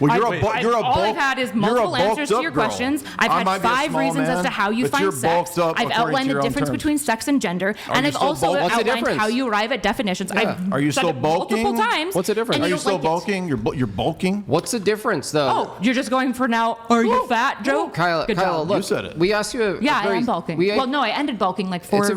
Well, all I've had is multiple answers to your questions. I've had 5 reasons as to how you find sex. I've outlined the difference between sex and gender, and I've also outlined how you arrive at definitions. Are you still bulking? Multiple times. What's the difference? Are you still bulking? You're bulking? What's the difference, though? Oh, you're just going for now, are you fat joke? Kyle, look, you said it. We asked you I am bulking. Well, no, I ended bulking like 4 days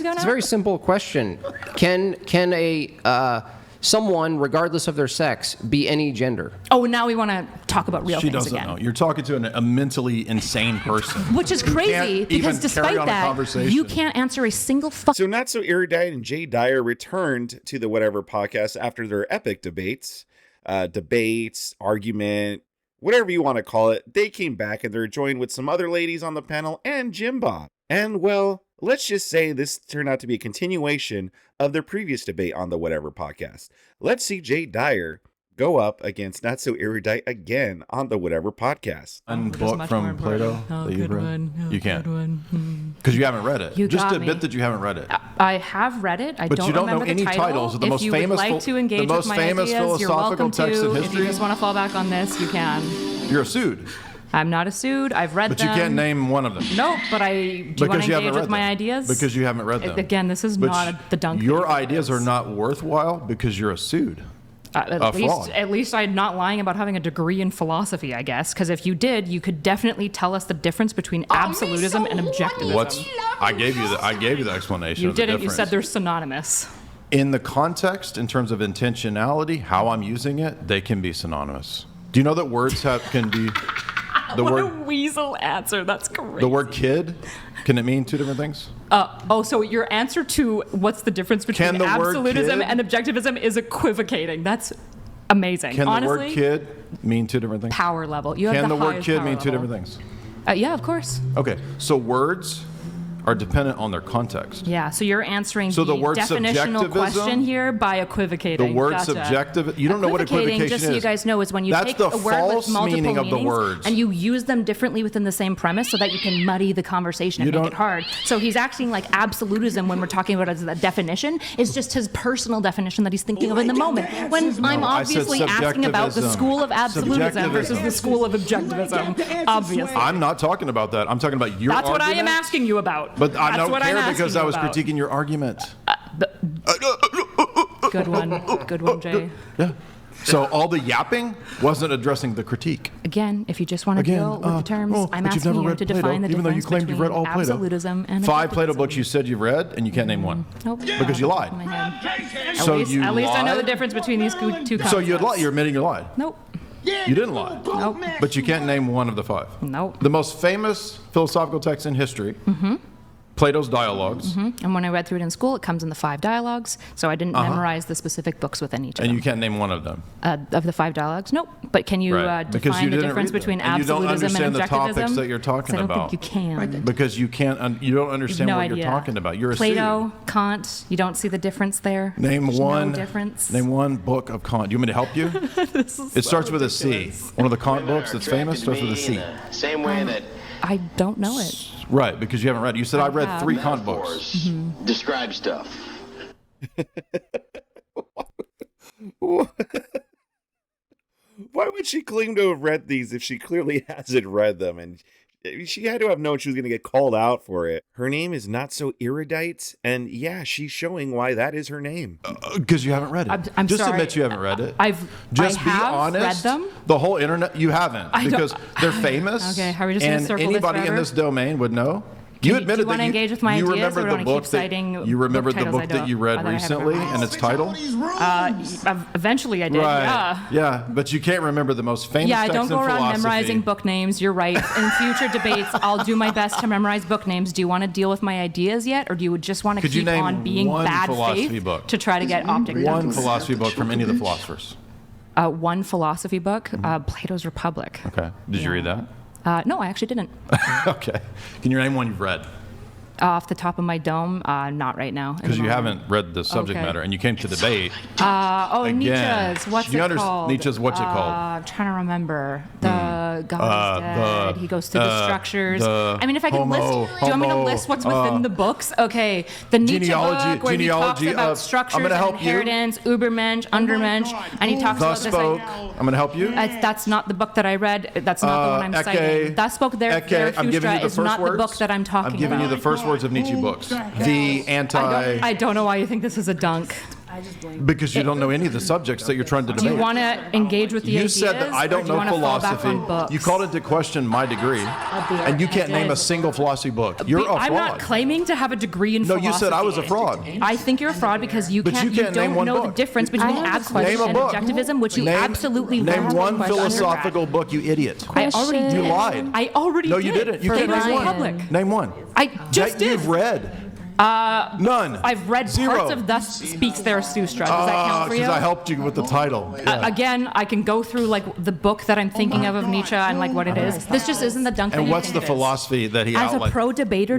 ago now. It's a very simple question. Can a someone, regardless of their sex, be any gender? Oh, now we want to talk about real things again. She doesn't know. You're talking to a mentally insane person. Which is crazy, because despite that, you can't answer a single So Not So Erudite and Jay Dyer returned to the Whatever podcast after their epic debates, argument, whatever you want to call it. They came back and they're joined with some other ladies on the panel and Jim Bob. And well, let's just say this turned out to be a continuation of their previous debate on the Whatever podcast. Let's see Jay Dyer go up against Not So Erudite again on the Whatever podcast. One book from Plato that you've read? You can't. Because you haven't read it. Just admit that you haven't read it. I have read it. But you don't know any titles of the most famous philosophical texts in history. If you just want to fall back on this, you can. You're a sued. I'm not a sued. I've read them. But you can't name one of them. No, but do you want to engage with my ideas? Because you haven't read them. Again, this is not the dunk. Your ideas are not worthwhile because you're a sued. At least I'm not lying about having a degree in philosophy, I guess. Because if you did, you could definitely tell us the difference between absolutism and objectivism. I gave you the explanation. You didn't. You said they're synonymous. In the context, in terms of intentionality, how I'm using it, they can be synonymous. Do you know that words can be? What a weasel answer. That's crazy. The word kid, can it mean 2 different things? So your answer to what's the difference between absolutism and objectivism is equivocating. That's amazing. Can the word kid mean 2 different things? Power level. Can the word kid mean 2 different things? Yeah, of course. Okay, so words are dependent on their context. Yeah, so you're answering the definitional question here by equivocating. The word subjective, you don't know what equivocation is. Just so you guys know, is when you take a word with multiple meanings and you use them differently within the same premise so that you can muddy the conversation and make it hard. So he's acting like absolutism when we're talking about it as a definition is just his personal definition that he's thinking of in the moment. When I'm obviously asking about the school of absolutism versus the school of objectivism. Obviously. I'm not talking about that. I'm talking about your argument. That's what I am asking you about. But I don't care because I was critiquing your argument. Good one, Jay. Yeah. So all the yapping wasn't addressing the critique. Again, if you just want to deal with the terms, I'm asking you to define the difference between absolutism and 5 Plato books you said you've read, and you can't name one. Nope. Because you lied. At least I know the difference between these 2 concepts. So you're admitting you lied. Nope. You didn't lie. Nope. But you can't name one of the 5. Nope. The most famous philosophical text in history, Plato's Dialogues. And when I read through it in school, it comes in the 5 dialogues. So I didn't memorize the specific books within each of them. And you can't name one of them. Of the 5 dialogues? Nope. But can you define the difference between absolutism and objectivism? You don't understand the topics that you're talking about. I don't think you can. Because you can't. You don't understand what you're talking about. You're a Plato, Kant. You don't see the difference there. Name one. No difference. Name one book of Kant. Do you want me to help you? It starts with a C. One of the Kant books that's famous starts with a C. Same way that. I don't know it. Right, because you haven't read it. You said I read 3 Kant books. Describe stuff. Why would she claim to have read these if she clearly hasn't read them? And she had to have known she was going to get called out for it. Her name is Not So Erudite, and yeah, she's showing why that is her name. Because you haven't read it. I'm just sorry. admit you haven't read it. I be have honest. Read them. The whole internet, you haven't, because they're famous. Okay, are we just going to circle anybody this in this domain would know. You admitted do you want to engage with my ideas, or do you want to keep citing you remembered the book that you read that recently and its title? Eventually I did, Yeah, but you can't remember the most famous text in philosophy. Yeah, I don't go around memorizing book names. You're right. In future debates, I'll do my best to memorize book names. Do you want to deal with my ideas yet, or do you just want to keep on being bad faith to try to get optic ducks? One philosophy book from any of the philosophers. One philosophy book, Plato's Republic. Okay. Did you read that? No, I actually didn't. Okay. Can you name one you've read? Off the top of my dome, not right now. Because you haven't read the subject matter, and you came to debate. Nietzsche's. What's it called? Nietzsche's. What's it called? I'm trying to remember. The God is dead. He goes through the structures. I mean, if I can list. Do you want me to list what's within the books? Okay, the Nietzsche book where he talks about structures and inheritance, Übermensch, Undermensch, and he talks about this. I'm going to help you. That's not the book that I read. That's not the one I'm citing. Thus spoke Zarathustra is not the book that I'm talking about. I'm giving you the first words of Nietzsche books. The anti... I don't know why you think this is a dunk. Because you don't know any of the subjects that you're trying to debate. Do you want to engage with the ideas? You said that I don't know philosophy. You called into question my degree, and you can't name a single philosophy book. You're a fraud. I'm not claiming to have a degree in philosophy. No, you said I was a fraud. I think you're a fraud because you don't know the difference between absolutism and objectivism, which you absolutely learned. Name one philosophical book, you idiot. I already did. You lied. I already did. No, you didn't. You can't name one. Name one. I just did. You've read. None. I've read parts of Thus Speaks Zarathustra. Does that count for you? Because I helped you with the title. Yeah. Again, I can go through like the book that I'm thinking of Nietzsche and like what it is. This just isn't the dunk. And what's the philosophy that he outlined? As a pro-debater,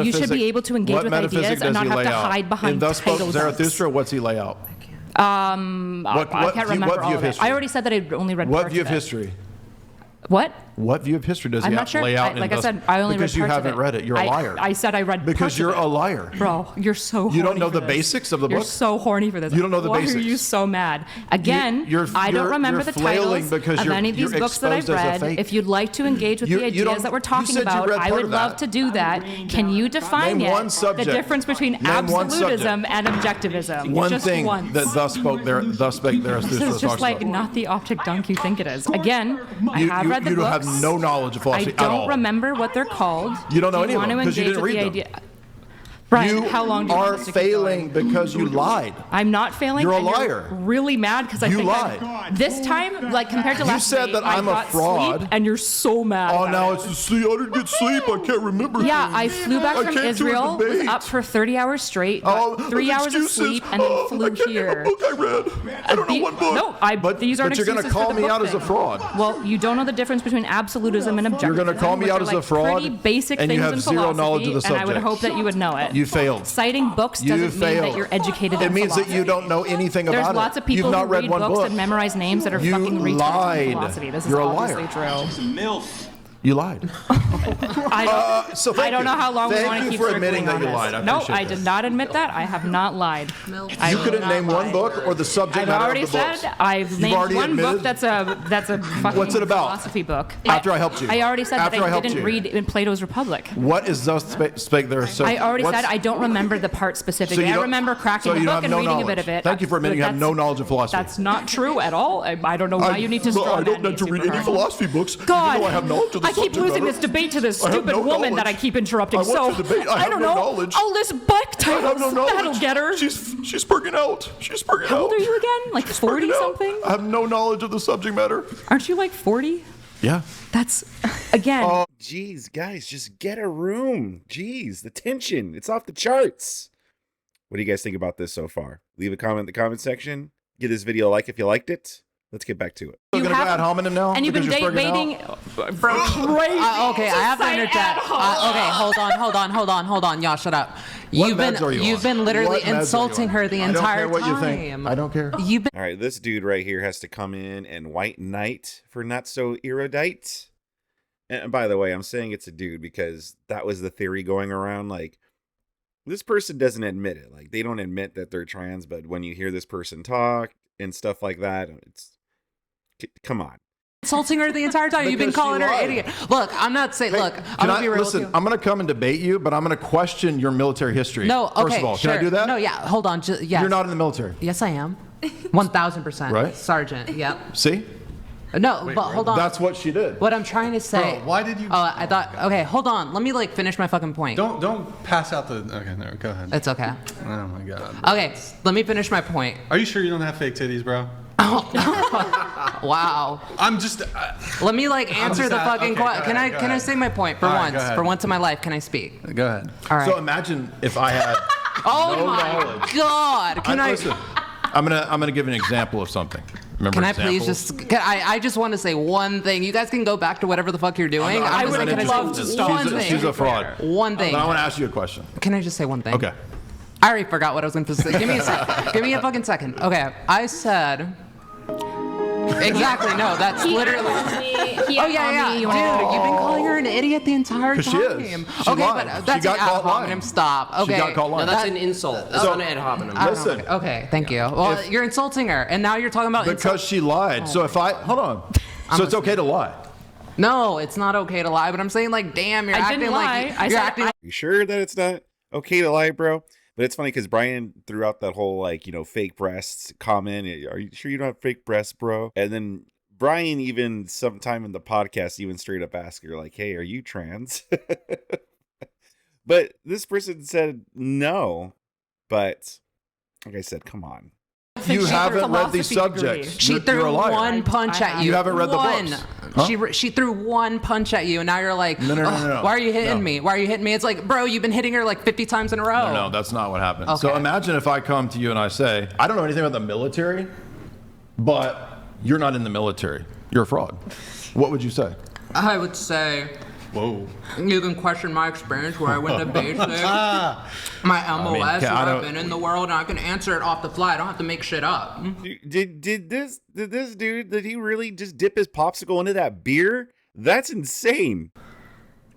you should be able to engage with ideas and not have to hide behind titles. In Thus Spoke Zarathustra, what's he lay out? I can't remember all of it. I already said that I only read parts of it. What view of history? What? What view of history does I'm he not sure. lay out? Like I said, I only read parts of it. Because you haven't read it. You're a liar. I said I read because you're a liar. Bro, you're so horny. You don't know for the this. basics of the book? You're so horny for this. You don't know the basics. Why are you so mad? Again, I don't remember the titles of any of these books that I've read. If you'd like to engage with the ideas that we're talking about, I would love to do that. Can you define yet the difference between absolutism and objectivism? One thing that Thus Spoke Zarathustra This is just like not the optic dunk you think it is. Again, I have read the books. You have no knowledge of philosophy at all. I don't remember what they're called. You don't know any of them because you didn't read them. Brian, how long do you are failing because you lied. I'm not failing. You're a liar. You're really mad because I think lied. This time, like compared to last night, you said that I'm a fraud, sleep, and you're so mad. Oh, now it's the sleep. I didn't get sleep. I can't remember. Yeah, I flew back from Israel, was up for 30 hours straight, got 3 hours of sleep, and then flew here. I can't name a book I read. I don't know one book. No, but these aren't excuses. But you're going to call me out as a fraud. Well, you don't know the difference between absolutism and objectivism. You're going to call me out as a fraud. Pretty basic and things you have in zero knowledge of the subject. And I would hope that you would know it. You failed. Citing books doesn't mean that you're educated in philosophy. It means that you don't know anything about it. There's lots of people who read books and memorize names that are fucking retards in philosophy. This is obviously true. You lied. I don't know how long we want to keep admitting that you lied. No, I did not admit that. I have not lied. You couldn't name one book or the subject matter of the books. I've already said I've named one book that's a fucking What's it about? philosophy book. After I helped you. I already said that I didn't read in Plato's Republic. What is Thus Spake Zarathustra? I already said I don't remember the part specifically. I remember cracking the book and reading a bit of it. Thank you for admitting you have no knowledge of philosophy. That's not true at all. I don't know why you need to straw I don't need to read any philosophy books. God, even though I have knowledge of the subject keep losing this debate to this stupid woman that I keep interrupting. I don't know. Knowledge. I'll list book titles. That'll get her. She's spurging out. How old are you again? Like 40 something? I have no knowledge of the subject matter. Aren't you like 40? Yeah. That's again. Jeez, guys, just get a room. Jeez, the tension. It's off the charts. What do you guys think about this so far? Leave a comment in the comment section. Give this video a like if you liked it. Let's get back to it. You're going to go ad hominem now? And you've been waiting for crazy. Okay, I have to interject. Okay, hold on. Y'all, shut up. You've been literally insulting her the entire time. I don't care what you think. I don't care. All right, this dude right here has to come in and white knight for not so erudite. And by the way, I'm saying it's a dude because that was the theory going around. Like, this person doesn't admit it. Like, they don't admit that they're trans, but when you hear this person talk and stuff like that, it's come on. Insulting her the entire time. You've been calling her an idiot. Look, I'm not saying. Look, I'm gonna be real with you. I'm gonna come and debate you, but I'm gonna question your military history. No, okay, first of all, sure. Can I do that? No, yeah. Hold on. Yes. You're not in the military. Yes, I am. 1,000%. Right? Sergeant. Yep. See? No, but hold on. That's what she did. What I'm trying to say. Bro, why did you? Oh, I thought. Okay, hold on. Let me finish my fucking point. Don't pass out the. Okay, no, go ahead. It's okay. Oh my god. Okay, let me finish my point. Are you sure you don't have fake titties, bro? Wow. I'm just. Let me answer the fucking question. Can I say my point for once? Right, for once in my life, can I speak? Go ahead. All right. So imagine if I had. Oh no my knowledge. God! Listen, I'm gonna give an example of something. Remember Can I examples? please just? I just want to say one thing. You guys can go back to whatever the fuck you're doing. I would gonna love to stop. One thing. She's a fraud. One thing. But I want to ask you a question. Can I just say one thing? Okay. I already forgot what I was going to say. Give me a second. Give me a fucking second. Okay. I said. Exactly. No, that's literally. Oh yeah. Dude, you've been calling her an idiot the entire time. She is. She okay, lied. but that's She got an ad caught lying. hominem. Stop. Okay. She got caught lying. No, that's an insult. That's not an ad hominem. Listen. Okay. Thank you. Well, you're insulting her, and now you're talking about Because she lied. So if I hold on. So it's okay to lie. No, it's not okay to lie. But I'm saying like, damn, you're acting like you're acting. You sure that it's not okay to lie, bro? But it's funny because Brian threw out that whole like, fake breasts comment. Are you sure you don't have fake breasts, bro? And then Brian even sometime in the podcast even straight up asked her like, hey, are you trans? But this person said no. But like I said, come on. You haven't read these subjects. She You're threw a liar. one punch at you. You haven't read the books. Huh? She threw one punch at you, and now you're like, No. why are you hitting me? Why are you hitting me? It's like, bro, you've been hitting her like 50 times in a row. No, that's not what happened. Okay. So imagine if I come to you and I say, I don't know anything about the military, but you're not in the military. You're a fraud. What would you say? I would say, Whoa. you can question my experience where I went to basic, my MOS, where I've been in the world, and I can answer it off the fly. I don't have to make shit up. Did this dude, did he really just dip his popsicle into that beer? That's insane.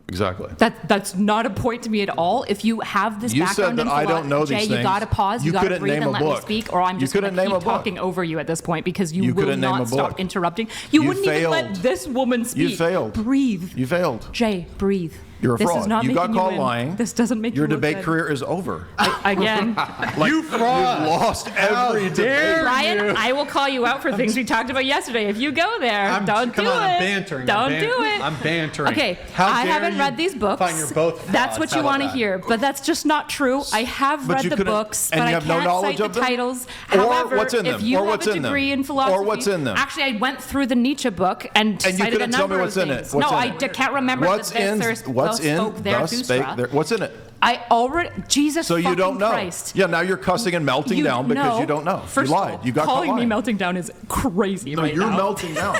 Exactly. That's not a point to me at all. If you have this You background said that in I don't know these Jay, things. you gotta pause, You you gotta couldn't breathe name and a let me book. speak, or I'm You just gonna couldn't name keep a book. talking over you at this point because you will couldn't name not a stop book. interrupting. You wouldn't even let failed. this woman speak. You failed. Breathe. You failed. Jay, breathe. You're a This fraud. is not You got making caught win. lying. This doesn't make Your you look debate good. career is over. Again. You fraud. You've lost every debate. Brian, I will call you out for things we talked about yesterday. If you go there, don't do it. I'm bantering. Don't do it. I'm bantering. Okay, How I dare haven't you read these books. find you're both That's frauds. what How you about want to that? hear, but that's just not true. I have But read you the couldn't- books, and but you I have no can't knowledge cite of the them? titles. Or However, what's in them? if you Or have what's a in them? degree in philosophy, Or what's in them? Actually, I went through the Nietzsche book and you cited a couldn't tell me number what's of in it. things. What's No, in I it? can't remember What's the in? this What's in? spoke there, Thus spake Thustra. there. What's in it? I already, Jesus So you fucking don't know. Christ. Yeah, now you're cussing and melting down because you don't know. First you of lied. all, You got caught calling me lying. melting down is crazy No, right you're now. melting down.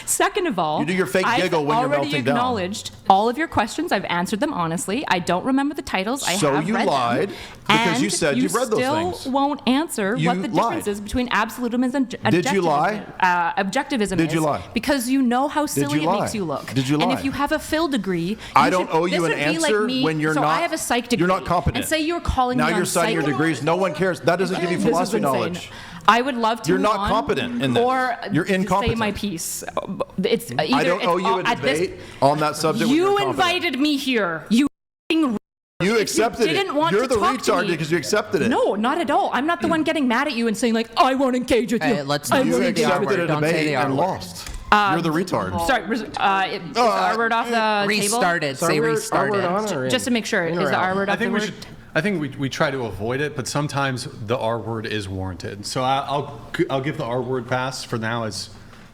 Second of all, You do your fake giggle when you're melting I've already down. acknowledged all of your questions. I've answered them honestly. I don't remember the titles. I So have you read lied them. because And you said you've read those still things. won't answer You what the difference lied. is between absolutism and objectivism. Did you lie? Objectivism Did you is lie? because you know how silly you it makes lie? you look. Did you And lie? if you have a Phil degree, I don't owe you this an would be like answer me- when you're so not. I have a psych degree. You're not competent. And say you're calling now me you're on citing your psych- degrees. No one cares. That doesn't give you This is philosophy insane. knowledge. I would love to You're move not on, competent in this. Or You're say incompetent. my piece. It's either I don't owe you a at this- debate on that subject. when You you're competent. invited me here. You You accepted didn't it. want You're to the talk to retard me. because you accepted it. No, not at all. I'm not the one getting mad at you and saying like, I won't engage with you. Hey, let's I not You won't say engage the R with accepted word. a Don't say debate the R and word. lost. You're the retard. Sorry, is the R word off the Restarted. Sorry, Say we're- restarted. are we on or in? Just to make sure, is the R word I off the think we word? should. I think we try to avoid it, but sometimes the R word is warranted. So I'll give the R word pass for now.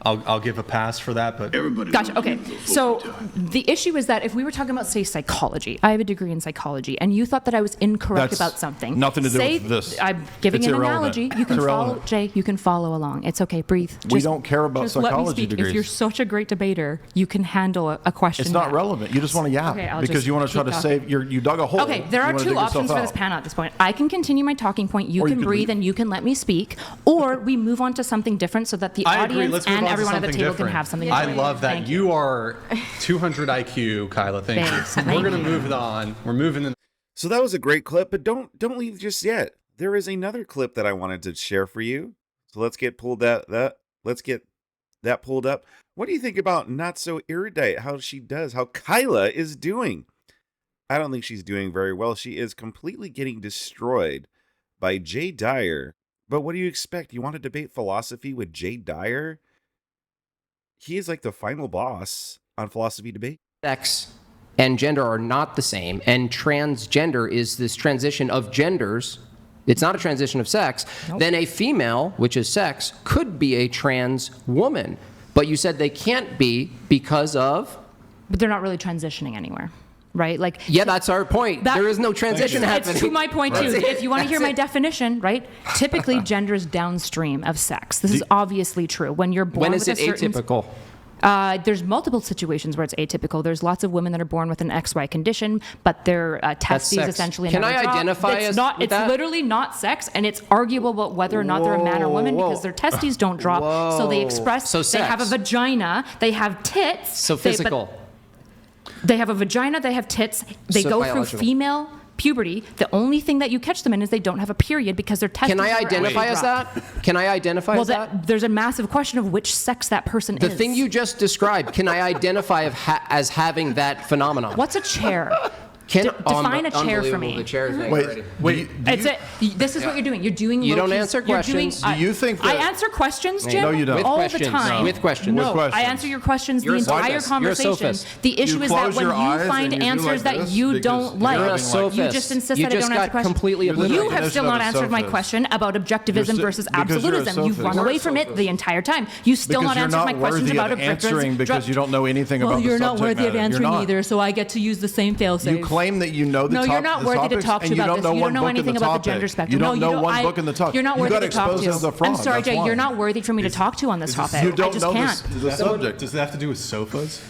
I'll give a pass for that, but Gotcha. Okay. So the issue is that if we were talking about, say, psychology, I have a degree in psychology, and you thought that I was incorrect That's about something. nothing to do say, with this. I'm giving It's an irrelevant. analogy. You can It's follow, irrelevant. Jay. You can follow along. It's okay. Breathe. We don't care about just let me psychology speak. degrees. If you're such a great debater, you can handle a question. It's not back. relevant. You just want to yap Okay, I'll because just you want to try keep to talking. save. You dug a hole. Okay, there You are wanna two dig yourself options for out. this panel at this point. I can continue my talking point, you Or you can could breathe, leave. and you can let me speak, or we move on to something different so that the I agree. audience Let's move and on to everyone at the something table different. can have something I different. love that. Thank You are 200 IQ, Kyla. Thank Thanks. you. We're gonna move it on. We're moving in. So that was a great clip, but don't leave just yet. There is another clip that I wanted to share for you. So let's get let's get that pulled up. What do you think about Not So Erudite? How Kyla is doing? I don't think she's doing very well. She is completely getting destroyed by Jay Dyer. But what do you expect? You want to debate philosophy with Jay Dyer? He is like the final boss on philosophy debate. Sex and gender are not the same, and transgender is this transition of genders. It's not a transition of sex. Then a female, which is sex, could be a trans woman. But you said they can't be because of? But they're not really transitioning anywhere. right? Like, yeah, that's our point. There is no transition happening. It's to my point too. If you want to hear my definition, right? Typically, gender is downstream of sex. This is obviously true. When you're born, when is it atypical? There's multiple situations where it's atypical. There's lots of women that are born with an XY condition, but their testes essentially Can never I drop. identify it's as not? It's that? literally not sex, and it's arguable about whether or not they're a man or woman because their testes don't drop. So they express. So they have a vagina. They have tits. So physical. They have a vagina. They have tits. They So go biological. through female puberty. The only thing that you catch them in is they don't have a period because their testes. Can I identify as that? Can I identify as that? There's a massive question of which sex that person is. The thing you just described, can I identify as having that phenomenon? What's a chair? Define a chair for me. The chair is already. Wait. This is what you're doing. You're doing. You don't low-key- answer you're doing- questions. Do you think I that- answer questions, Jim? No, you don't. With all questions. the time. With questions. No, With questions. I answer your questions You're the a entire sophist. You're a conversation. sophist. The issue You is that close when your you eyes find and you do answers like that this you because don't you're like, You're a having, like- sophist. you just insist You that I just don't answer got questions. completely You're the You obliterated. have still definition not of a answered my sophist. question about objectivism You're versus because you're a absolutism. You've sophist. run away from it the entire time. You still Because not you're answered not my questions worthy about of answering because you don't know anything well, about the you're subject not worthy of matter. answering You're not. either, so I get to use the same fail-safe. You claim that you know the No, top- you're not the worthy to topics, talk to and you about don't this. know You one don't know book in anything the about the topic. gender spectrum. You No, don't know one book in the topic. You're not You worthy got to talk exposed as a to. fraud. I'm sorry, That's Jay. why. You're not worthy for me to talk to on this topic. You don't I just know can't. the subject. Does that have to do with sofas?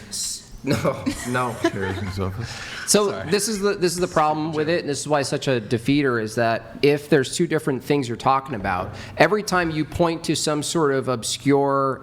No. Chairs and sofas. So this is the problem with it, and this is why it's such a defeater, is that if there's two different things you're talking about, every time you point to some sort of obscure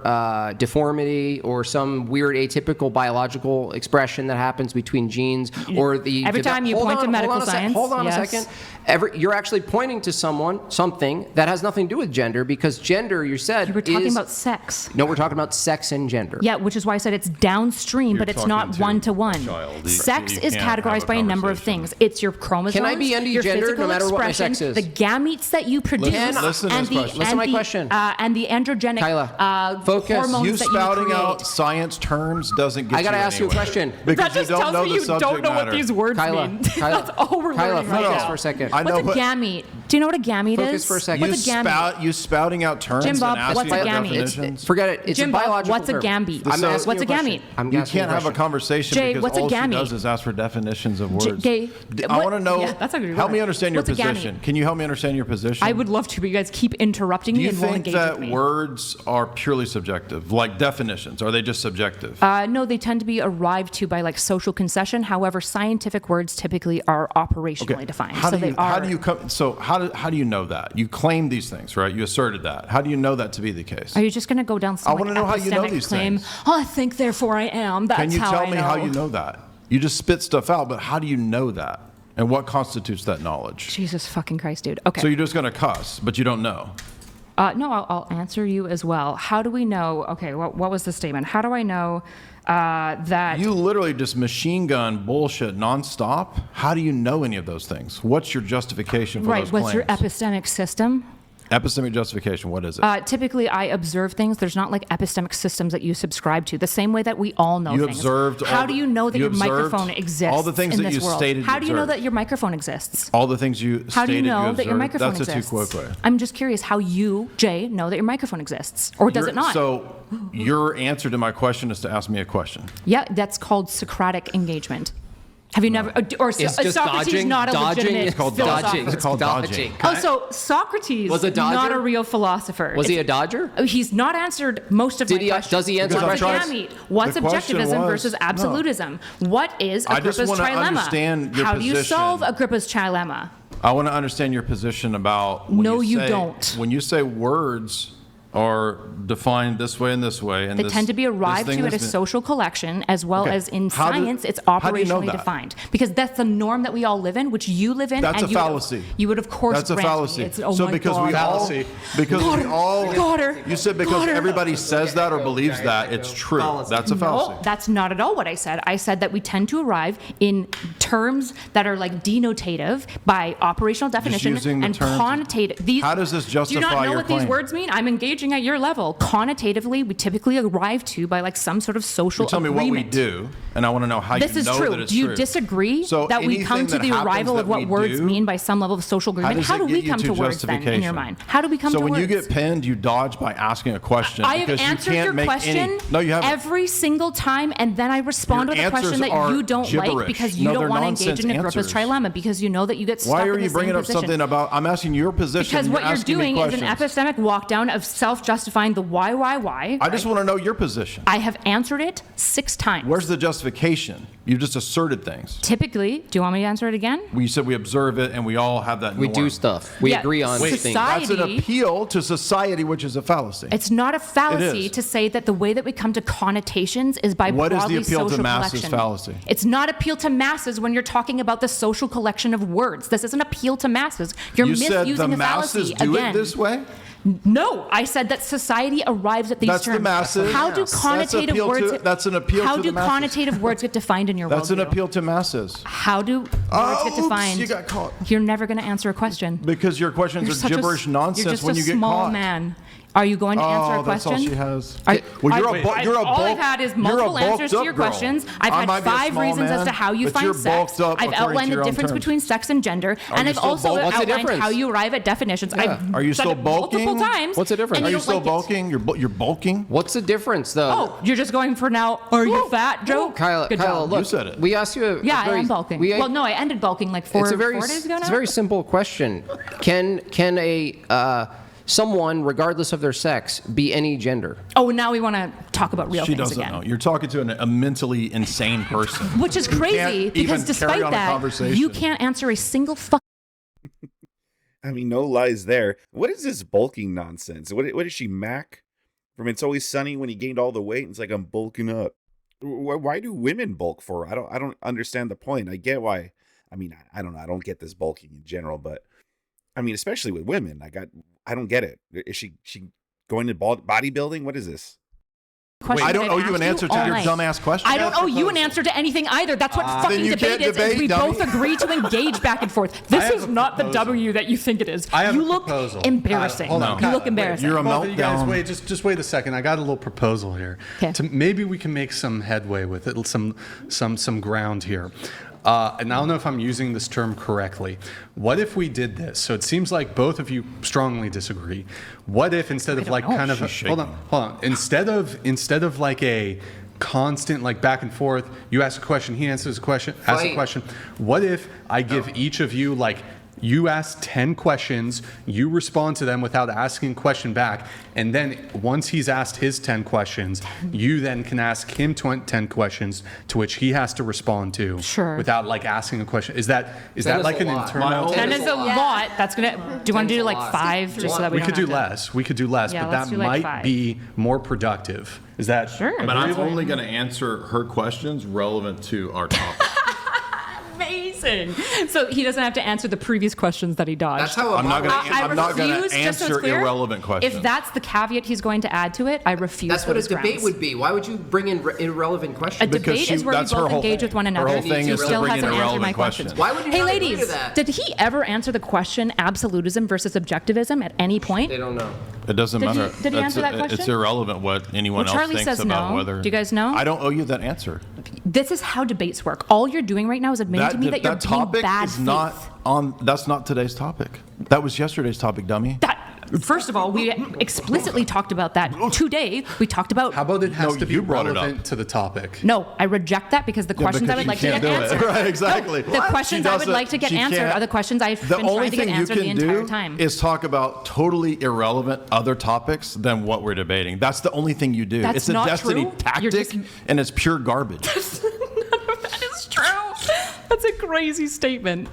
deformity or some weird atypical biological expression that happens between genes, or the Every time you point to medical science, hold on yes. a second. You're actually pointing to something that has nothing to do with gender, because gender, you said, You were talking about sex. No, we're talking about sex and gender. Yeah, which is why I said it's downstream, but it's not talking to one-to-one. a child. Sex You is can't have categorized a by a number of conversation. things. It's your chromosomes, Can I be your anti-gender physical no matter what my expression, sex is? the gametes that you produce, Listen to and this the question. Listen to my question. And the androgenic Kyla, focus. hormones You that spouting you create. out science terms doesn't get I gotta ask you a anywhere. question. Because That just you don't tells know me the you subject don't know matter. what these words Kyla, mean. Kyla, That's all we're Kyla, learning right focus now. for a second. I know, What's a but gamete? Do you know what a gamete Focus is? for a second. What's a gamete? You spouting out terms Jim Bob, and what's asking a for gamete? definitions. Forget it. It's Jim a Bob, biological what's a term. gamete? I'm So- asking What's you a question. gamete? I'm You asking can't you have a question. conversation Jay, because what's a all she gamete? does is ask for definitions of words. Jay, I what- want to know. yeah, that's a good help me word. understand your What's a gamete? position. Can you help me understand your position? I would love to, but you guys keep interrupting Do me you and won't think engage that with me. words are purely subjective, like definitions? Are they just subjective? No, they tend to be arrived to by like social concession. However, scientific words typically are operationally defined. How so do they you, are. how do you come? So how do you know that? You claim these things, right? You asserted that. How do you know that to be the case? Are you just going to go down some I wanna know how you know epistemic these claim? things. Oh, I think, therefore I am. That's Can you how tell I me how you know that? You just spit stuff out, but how do you know that? And what constitutes that knowledge? Jesus fucking Christ, dude. Okay. So you're just going to cuss, but you don't know. No, I'll answer you as well. How do we know? Okay, what was the statement? How do I know that? You literally just machine gun bullshit nonstop. How do you know any of those things? What's your justification for Right. those What's your claims? epistemic system? Epistemic justification, what is it? Typically, I observe things. There's not like epistemic systems that you subscribe to. The same way that we all know You things. observed all How the- do you know that you your observed microphone exists all the things in that this you world? stated you How do you know observed. that your microphone exists? All the things you How do you stated know you that your observed. microphone That's exists? a tu quoque. I'm just curious how you, Jay, know that your microphone exists, or does it not? So your answer to my question is to ask me a question. Yeah, that's called Socratic engagement. Have you never? Or It's just Socrates dodging. not a Dodging. legitimate It's called philosopher. dodging. It's called dodging. Oh, so Socrates Was a dodger? not a real philosopher. Was he a dodger? He's not answered most of Did my he- questions. does he answer What's a questions? gamete? What's The question objectivism was- versus no. absolutism? What is I just Agrippa's wanna trilemma? understand your How do you position. solve Agrippa's trilemma? I want to understand your position about when No, you say, don't. When you say words are defined this way and this way, and They this, tend to be arrived this thing, to at a this thing- social collection, as well Okay. as in How do- science, it's how do you know operationally that? defined. Because that's the norm that we all live in, which you live in. That's and a you would- fallacy. You would, of course, That's a grant me. fallacy. It's, oh so my because God. we all, Fallacy. because we all, Daughter. you said because Daughter. everybody says that or believes that, it's true. That's a fallacy. No, that's not at all what I said. I said that we tend to arrive in terms that are like denotative by operational definition using the and terms- connotative. These, How does this Do you justify not know your what claim? these words mean? I'm engaging engaging at your level. Connotatively, we typically arrive to by like some sort of social Tell me agreement. what we do, and I want to know how This you is know true. that it's Do you true. disagree So that we come anything to that the happens arrival of that we what words do, mean by some level of social agreement? does How it do we get you come to words then in your justification? mind? How do we come So to when words? you get pinned, you dodge by asking a question. I have because you answered can't your make question any, no, you haven't. every single time, and then I respond Your with a question answers that are you don't like gibberish. because you No, don't they're want to engage nonsense in Agrippa's answers. trilemma because you know that you get stuck Why in are the you same bringing up position. something about? I'm asking your position. Because what you're asking me doing is an questions. epistemic walk down of self-justifying the why. I just want to know your position. I have answered it 6 times. Where's the justification? You just asserted things. Typically, do you want me to answer it again? We said we observe it, and we all have that. We norm. do stuff. We Yeah, agree on things. society- That's an appeal to society, which is a fallacy. It's not a fallacy It is. to say that the way that we come to connotations is by What is the broadly appeal to social masses collection. fallacy? It's not appeal to masses when you're talking about the social collection of words. This isn't appeal to masses. You're You said misusing the a masses fallacy do again. it this way? No, I said that society arrives at these That's the terms. masses. How do That's connotative appeal words? to- that's an appeal How to do the masses. connotative words get defined in your That's an worldview? appeal to masses. How do words get oops, defined? you got caught. You're never going to answer a question. Because your questions You're are such gibberish a, nonsense you're just when a you get small caught. man. Are you going to answer a Oh, that's question? all she has. Are- Well, you're I- a bu- you're a all I've bulk- had is you're a multiple answers bulked to up your girl. questions. I I've had might be a 5 small reasons as man, to how you but find you're sex. bulked up I've according to outlined your the own difference terms. between sex and gender, Are and you I've still also bulked? What's the outlined difference? how you arrive at definitions. I've Are you said still it multiple bulking? times. What's the difference? and Are you don't still like it. bulking? You're bulking? What's the difference, though? Oh, you're just going for now, are you fat joke? Kyla, Good job. look, You said it. we asked you a Yeah, very, I am bulking. Well, no, I ended bulking like 4 days ago now. It's a very simple question. Can a someone, regardless of their sex, be any gender? Oh, now we want to talk about real She things doesn't again. know. You're talking to a mentally insane person. Which is who crazy can't because even despite carry on a that, conversation. you can't answer a single fuck. I mean, no lies there. What is this bulking nonsense? What is she, Mac? From It's Always Sunny when he gained all the weight and it's like, I'm bulking up. Why do women bulk for? I don't understand the point. I get why. I mean, I don't know. I don't get this bulking in general, but I mean, especially with women, I don't get it. Is she going to bodybuilding? What is this? Question I don't that owe I've you an asked answer to all your night. dumbass question. I don't owe you an answer to anything either. That's what Then fucking you debate can't is debate, we dummy. both agree to engage back and forth. This have is a not the proposal. W that you think it is. I have you a look proposal. embarrassing. Hold on, You Kyla, look wait, embarrassing. You're a Both of you guys, meltdown. wait, just wait a second. I got a little proposal here. 'Kay. Maybe we can make some headway with it, some ground here. And I don't know if I'm using this term correctly. What if we did this? So it seems like both of you strongly disagree. What if instead of like kind of She's hold on, instead of like a constant like back and forth, you ask a question, he answers a question, asks a Fight. question. What if I give each of you like you ask 10 questions, you respond to them without asking a question back, and then once he's asked his 10 questions, you then can ask him 10 questions to which he has to respond to Sure. without like asking a question. Is that is like a an lot. internal? 10 is a lot. That's gonna. Do you want to do a like lot. 5 just so that we We don't could do have to- less. We could do less, Yeah, but let's that do, like, might 5. be more productive. Is that Sure. But I'm only going to answer her questions relevant to our topic. Amazing. So he doesn't have to answer the previous questions that he dodged. That's how I'm not gonna- I I'm not gonna refuse, just so it's answer clear, irrelevant questions. If that's the caveat he's going to add to it, I refuse. That's what a those debate grounds. would be. Why would you bring in irrelevant A questions? Because debate is where we that's her both whole engage thing. with one Her another. whole thing He is to still bring in hasn't answered irrelevant my questions. questions. Why would you Hey, not agree ladies, to that? did he ever answer the question absolutism versus subjectivism at any point? They don't know. It doesn't Did he- matter. did he answer that It's question? irrelevant what anyone Well, else Charlie thinks says about no. whether. Do you guys know? I don't owe you that answer. This is how debates work. All you're doing right now is admitting to me that you're being topic bad is faith. not on. That's not today's topic. That was yesterday's topic, dummy. First of all, we explicitly talked about that today. We talked about. How about it has No, to be you brought it up. relevant to the topic? No, I reject that because the questions I would like to get answered. Right, exactly. The questions I would like to get answered are the questions I've been trying to get answered the entire time. Is talk about totally irrelevant other topics than what we're debating. That's the only thing you do. That's it's a not destiny true. You're tactic, just- and it's pure garbage. That is true. That's a crazy statement.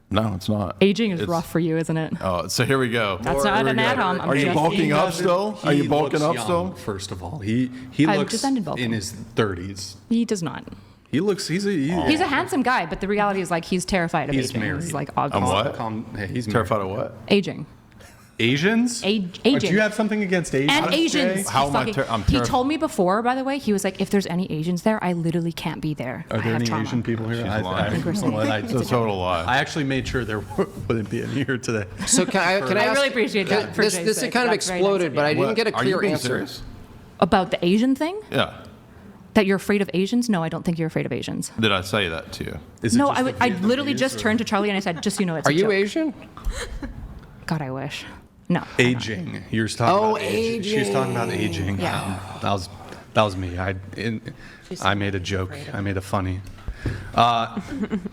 No, it's not. Aging is It's- rough for you, isn't it? Oh, so here we go. That's not Here we an go. add-on. I'm Are you just- bulking up doesn't- still? Are he you bulking looks up young, still? First of all, he I've looks just ended bulking. in his 30s. He does not. He looks. He's He's a handsome guy, but the reality is like he's terrified of He's aging. married. He's like I'm obvious. what? Hey, he's Terrified of what? Aging. Asians? Asian. Do you have something against Asians? And Asians. How am I He told me before, by the way, he was like, if there's any Asians there, I literally can't be there. Are there any Asian people here? She's lying. It's a total lie. I actually made sure there wouldn't be any here today. So can I ask, really appreciate that. For This Jay's sake. kind of That's very nice exploded, of but I you. didn't get a Are you clear being answer. serious? About the Asian thing? Yeah. That you're afraid of Asians? No, I don't think you're afraid of Asians. Did I say that to you? Is it No, just the I literally Vietnamese just or- turned to Charlie and I said, just so you know, it's Are a you joke. Asian? God, I wish. No. Aging. You're talking Oh, about aging. She was talking about aging. Yeah. That was me. I made a joke. I made a funny.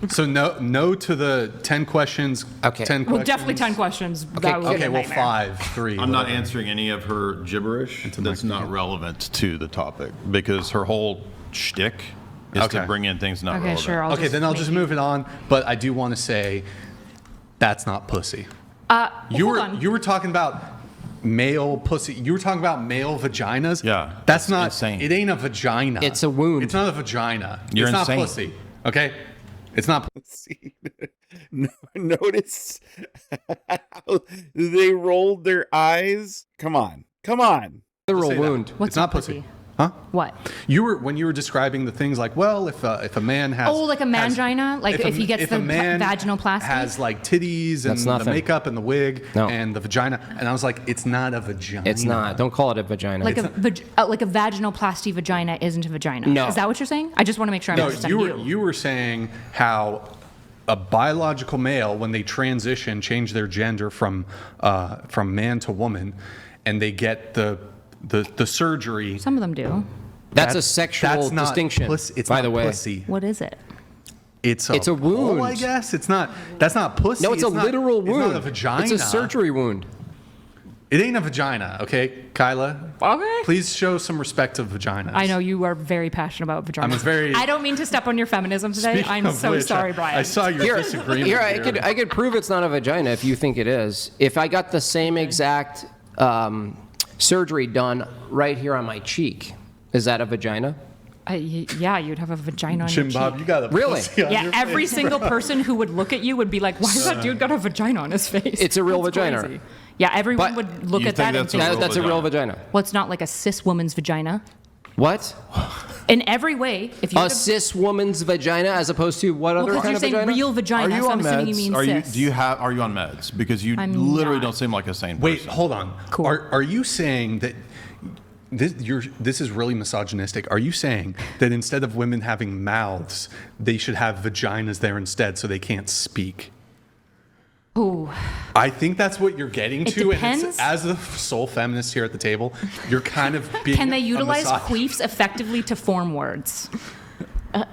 So no to the 10 questions. Okay. 10 Well, questions. definitely 10 questions. That would be Okay, a well, nightmare. 3. I'm not answering any of her gibberish that's not relevant to the topic because her whole shtick is to Okay. bring in things not Okay, relevant. sure. Okay, then I'll just move it on. But I do want to say that's not pussy. You were talking about male pussy. You were talking about male vaginas. Yeah, that's that's not insane. It ain't a vagina. It's a wound. It's not a vagina. You're it's insane. not pussy. Okay, it's not. See, notice how they rolled their eyes. Come on. Literal Say that. wound. What's It's not a pussy. Huh? What? When you were describing the things like, well, if a man has Oh, like a mangina? Like if he gets if the a man vaginoplasty? has like titties and That's the nothing. makeup and the wig No. and the vagina, and I was like, it's not a vagina. It's not. Don't call it a vagina. Like a vaginoplasty vagina isn't a vagina. No. Is that what you're saying? I just want to make sure I'm No, understanding you were saying how a biological male, when they transition, change their gender from man to woman, and they get the surgery. Some of them do. That's a sexual that's not distinction. Pussy. It's by not the way. pussy. What is it? It's a wound. hole, I guess it's not. That's not pussy. No, it's a not- literal wound. It's not a vagina. It's a surgery wound. It ain't a vagina, okay, Kyla? Okay. Please show some respect to vaginas. I know you are very passionate about vaginas. I'm very- I don't mean to step on your feminism today. Speaking I'm of so which, sorry, Brian. I saw your disagreement. Here, I could prove it's not a vagina if you think it is. If I got the same exact surgery done right here on my cheek, is that a vagina? Yeah, you'd have a vagina on Jim your Bob, cheek. you got a Really? pussy on Yeah, your every face, single bro. person who would look at you would be like, why does that dude got a vagina on his face? It's a real That's vagina. crazy. Yeah, everyone But- would look You at think that and that's a think, real That's a real vagina. well, it's not like a cis woman's vagina. What? In every way, if you A cis woman's vagina as opposed to what other because kind you're of saying vagina? real Are vagina, you so I'm on assuming you meds? mean cis. Are you on meds? Because you I'm literally not. don't seem like a sane Wait, person. hold on. Cool. Are you saying that this is really misogynistic? Are you saying that instead of women having mouths, they should have vaginas there instead so they can't speak? Ooh. I think that's what you're getting It to. And depends. it's, as the sole feminist here at the table, you're kind of being Can they a utilize misogynist. queefs effectively to form words?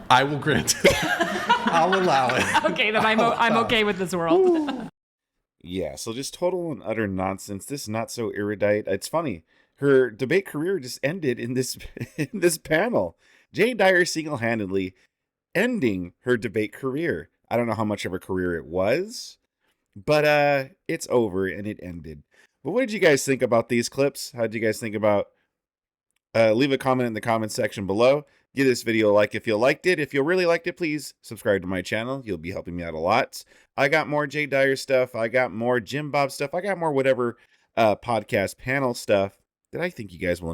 I will grant it. I'll allow it. Okay, then I'm okay with this world. Yeah, so just total and utter nonsense. This not so erudite. It's funny. Her debate career just ended in this in this panel. Jay Dyer single-handedly ending her debate career. I don't know how much of a career it was, but it's over and it ended. But what did you guys think about these clips? How did you guys think about leave a comment in the comment section below. Give this video a like if you liked it. If you really liked it, please subscribe to my channel. You'll be helping me out a lot. I got more Jay Dyer stuff. I got more Jim Bob stuff. I got more whatever podcast panel stuff that I think you guys will